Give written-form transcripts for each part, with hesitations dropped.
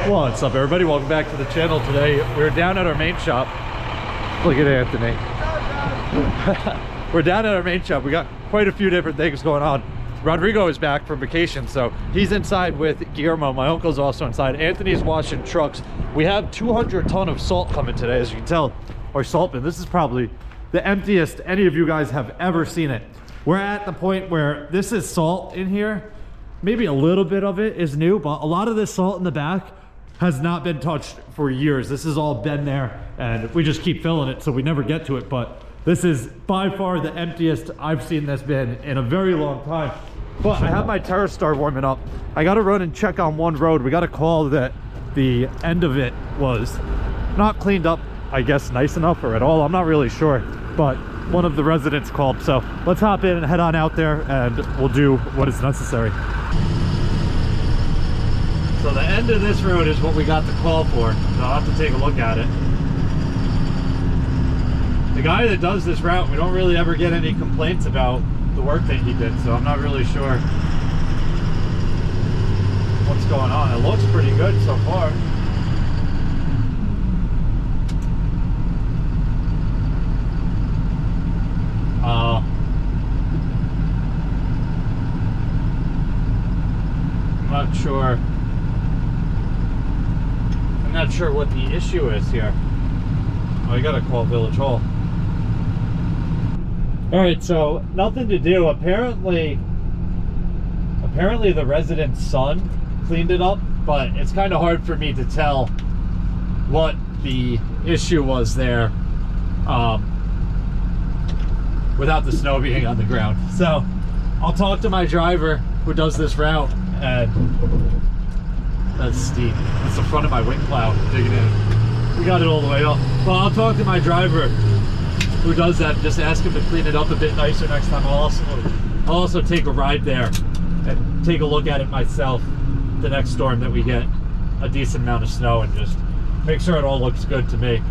What's up, everybody? Welcome back to the channel. Today we're down at our main shop. Look at Anthony. We're down at our main shop. We got quite a few different things going on. Rodrigo is back from vacation, so he's inside with Guillermo. My uncle's also inside. Anthony's washing trucks. We have 200 ton of salt coming today, as you can tell. Our salt bin, this is probably the emptiest any of you guys have ever seen it. We're at the point where this is salt in here. Maybe a little bit of it is new, but a lot of this salt in the back has not been touched for years. This has all been there and we just keep filling it, so we never get to it. But this is by far the emptiest I've seen this bin in a very long time. But I have my TerraStar warming up. I gotta run and check on one road. We got a call that the end of it was not cleaned up, I guess, nice enough or at all. I'm not really sure, but one of the residents called. So let's hop in and head on out there and we'll do what is necessary. So the end of this road is what we got the call for. So I'll have to take a look at it. The guy that does this route, we don't really ever get any complaints about the work that he did, so I'm not really sure what's going on. It looks pretty good so far. I'm not sure what the issue is here. Oh, I gotta call Village Hall. All right, so nothing to do. Apparently the resident's son cleaned it up, but it's kind of hard for me to tell what the issue was there without the snow being on the ground. So I'll talk to my driver who does this route, and that's steep. That's the front of my wing plow digging in. We got it all the way up. Well, I'll talk to my driver who does that, just ask him to clean it up a bit nicer next time. I'll also take a ride there and take a look at it myself the next storm that we get a decent amount of snow, and just make sure it all looks good to me.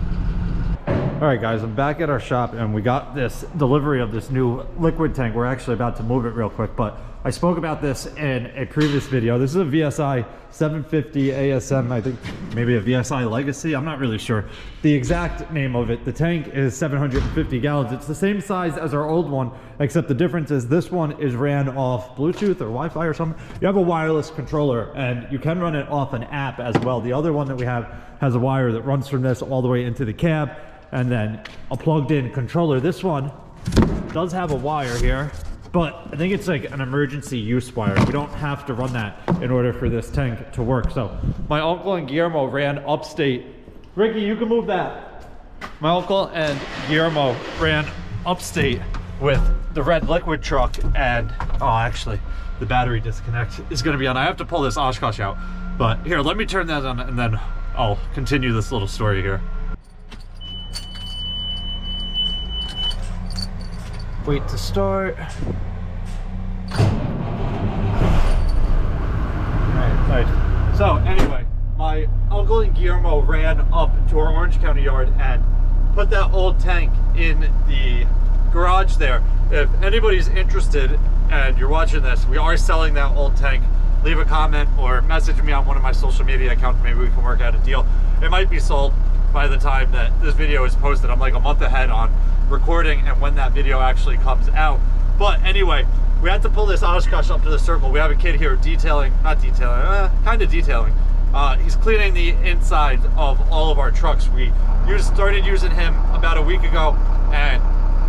All right, guys, I'm back at our shop and we got this delivery of this new liquid tank. We're actually about to move it real quick, but I spoke about this in a previous video. This is a VSI 750 ASM, I think maybe a VSI Legacy. I'm not really sure the exact name of it. The tank is 750 gallons. It's the same size as our old one, except the difference is this one is ran off Bluetooth or Wi-Fi or something. You have a wireless controller and you can run it off an app as well. The other one that we have has a wire that runs from this all the way into the cab and then a plugged in controller. This one does have a wire here, but I think it's like an emergency use wire. We don't have to run that in order for this tank to work. So my uncle and Guillermo ran upstate. Ricky, you can move that. My uncle and Guillermo ran upstate with the red liquid truck, and oh, actually the battery disconnect is gonna be on. I have to pull this Oshkosh out, but here, let me turn that on and then I'll continue this little story here. Wait to start. Alright, nice. So anyway, my uncle and Guillermo ran up to our Orange County yard and put that old tank in the garage there. If anybody's interested and you're watching this, we are selling that old tank. Leave a comment or message me on one of my social media accounts. Maybe we can work out a deal. It might be sold by the time that this video is posted. I'm like a month ahead on recording and when that video actually comes out. But anyway, we had to pull this Oshkosh up to the circle. We have a kid here detailing, not detailing, kind of detailing. He's cleaning the inside of all of our trucks. We started using him about a week ago and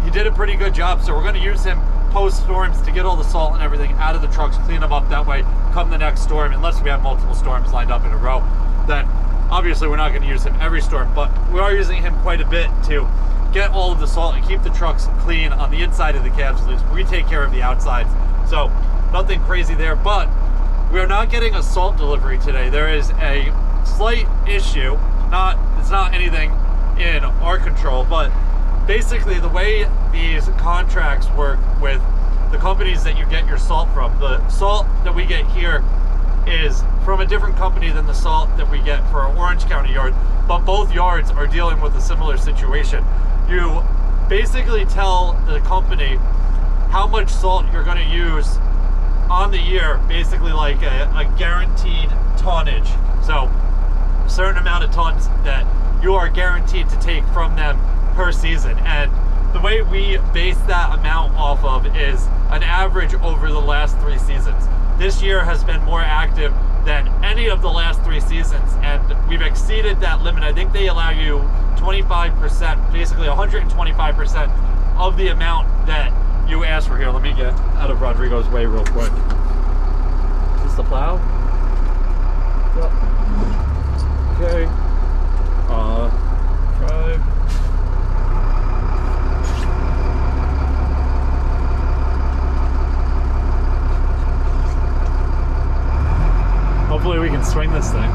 he did a pretty good job. So we're going to use him post storms to get all the salt and everything out of the trucks, clean them up. That way, come the next storm, unless we have multiple storms lined up in a row, then obviously we're not going to use him every storm, but we are using him quite a bit to get all of the salt and keep the trucks clean on the inside of the cabs. We take care of the outsides, so nothing crazy there. But we are not getting a salt delivery today. There is a slight issue. It's not anything in our control, but basically the way these contracts work with the companies that you get your salt from, the salt that we get here is from a different company than the salt that we get for our Orange County yard, but both yards are dealing with a similar situation. You basically tell the company how much salt you're going to use on the year, basically like a guaranteed tonnage. So certain amount of tons that you are guaranteed to take from them per season. And the way we base that amount off of is an average over the last 3 seasons. This year has been more active than any of the last 3 seasons, and we've exceeded that limit. I think they allow you 25%, basically 125% of the amount that you ask for. Here, let me get out of Rodrigo's way real quick. Is this the plow? Yep. Okay. Drive. Hopefully we can swing this thing.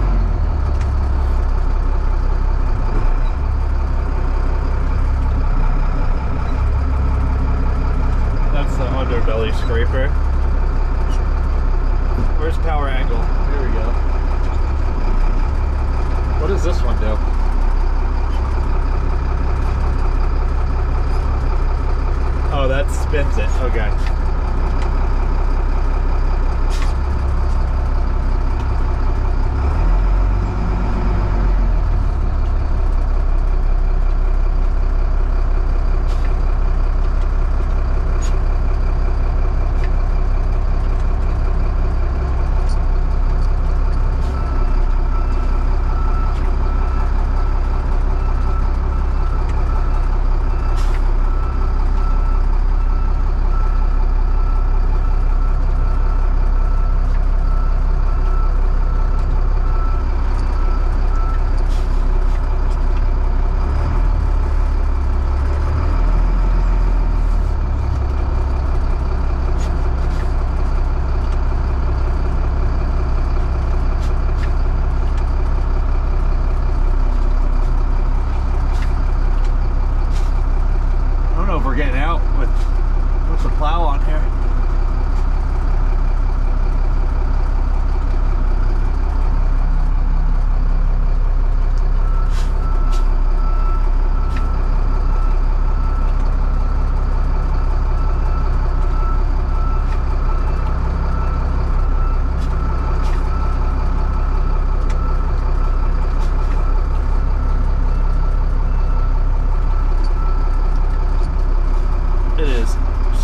That's the underbelly scraper. Where's power angle? Here we go. What does this one do? Oh, that spins it. Okay.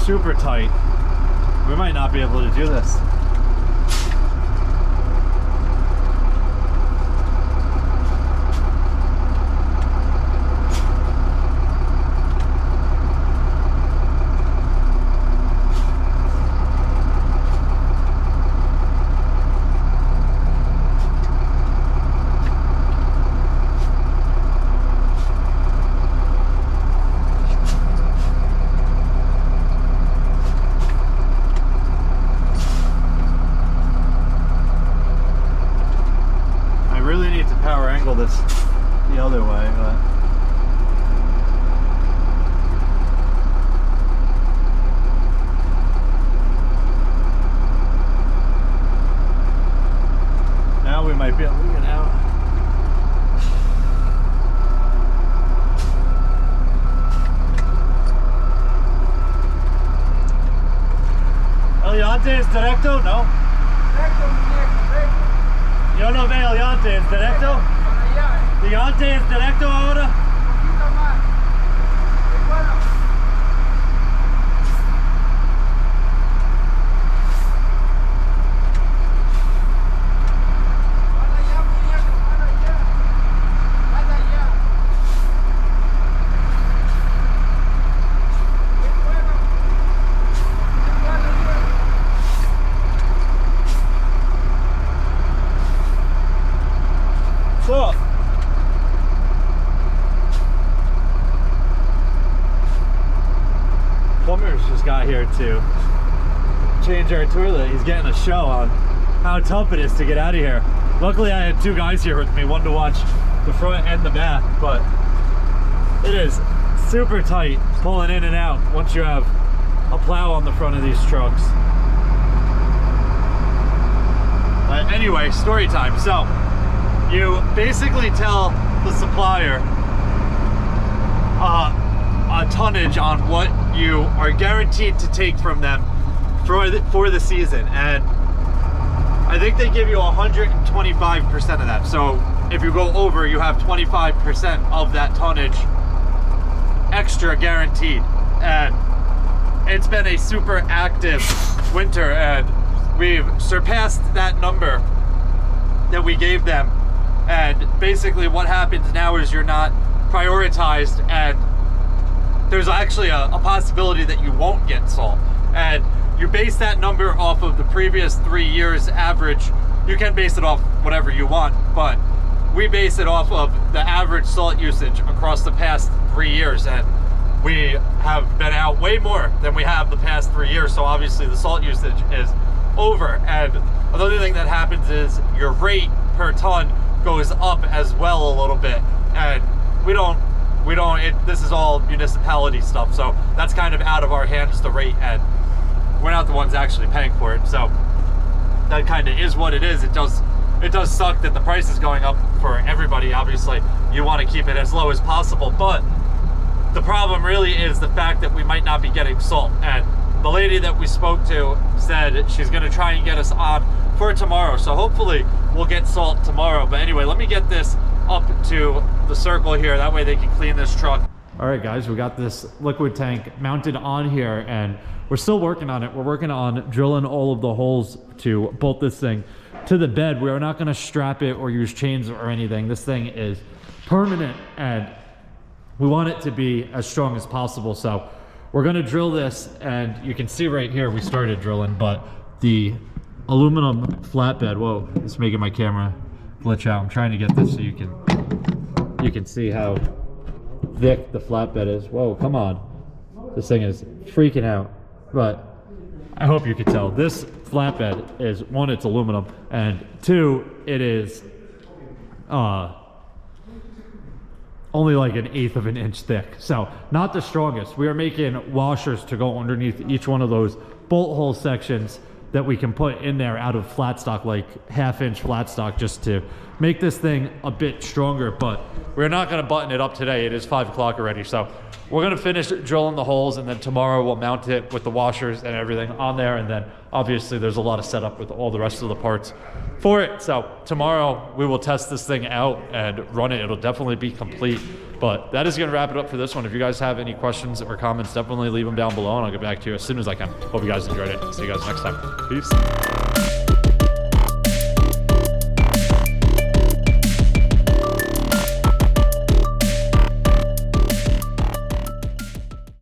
Super tight. We might not be able to do this. This the other way, but now we might be able to get out. Eliante es directo? No? Yo no veo Eliante, ¿es directo? Deicing es directo ahora. So plumber's just got here to change our toilet. He's getting a show on how tough it is to get out of here. Luckily I had 2 guys here with me, one to watch the front and the back, but it is super tight pulling in and out once you have a plow on the front of these trucks. But anyway, story time. So you basically tell the supplier a tonnage on what you are guaranteed to take from them for the season, and I think they give you 125% of that. So if you go over, you have 25% of that tonnage extra guaranteed. And it's been a super active winter, and we've surpassed that number that we gave them. And basically what happens now is you're not prioritized, and there's actually a possibility that you won't get salt. And you base that number off of the previous 3 years average. You can base it off whatever you want, but we base it off of the average salt usage across the past 3 years. And we have been out way more than we have the past 3 years. So obviously the salt usage is over. And another thing that happens is your rate per ton goes up as well a little bit. And this is all municipality stuff. So that's kind of out of our hands, the rate, and we're not the ones actually paying for it. So that kind of is what it is. It does suck that the price is going up for everybody. Obviously you want to keep it as low as possible, but the problem really is the fact that we might not be getting salt. And the lady that we spoke to said she's going to try and get us on for tomorrow. So hopefully we'll get salt tomorrow. But anyway, let me get this up to the circle here. That way they can clean this truck. All right, guys, we got this liquid tank mounted on here, and we're still working on it. We're working on drilling all of the holes to bolt this thing to the bed. We are not going to strap it or use chains or anything. This thing is permanent, and we want it to be as strong as possible. So we're going to drill this, and you can see right here we started drilling, but the aluminum flatbed, whoa, it's making my camera glitch out. I'm trying to get this so you can see how thick the flatbed is. Whoa, come on. This thing is freaking out. But I hope you can tell. This flatbed is, one, it's aluminum, and two, it is only like 1/8 of an inch thick. So not the strongest. We are making washers to go underneath each one of those bolt hole sections that we can put in there out of flat stock, like 1/2 inch flat stock, just to make this thing a bit stronger. But we're not going to button it up today. It is 5 o'clock already. So we're going to finish drilling the holes, and then tomorrow we'll mount it with the washers and everything on there. And then obviously there's a lot of setup with all the rest of the parts for it. So tomorrow we will test this thing out and run it. It'll definitely be complete. But that is going to wrap it up for this one. If you guys have any questions or comments, definitely leave them down below, and I'll get back to you as soon as I can. Hope you guys enjoyed it. See you guys next time. Peace.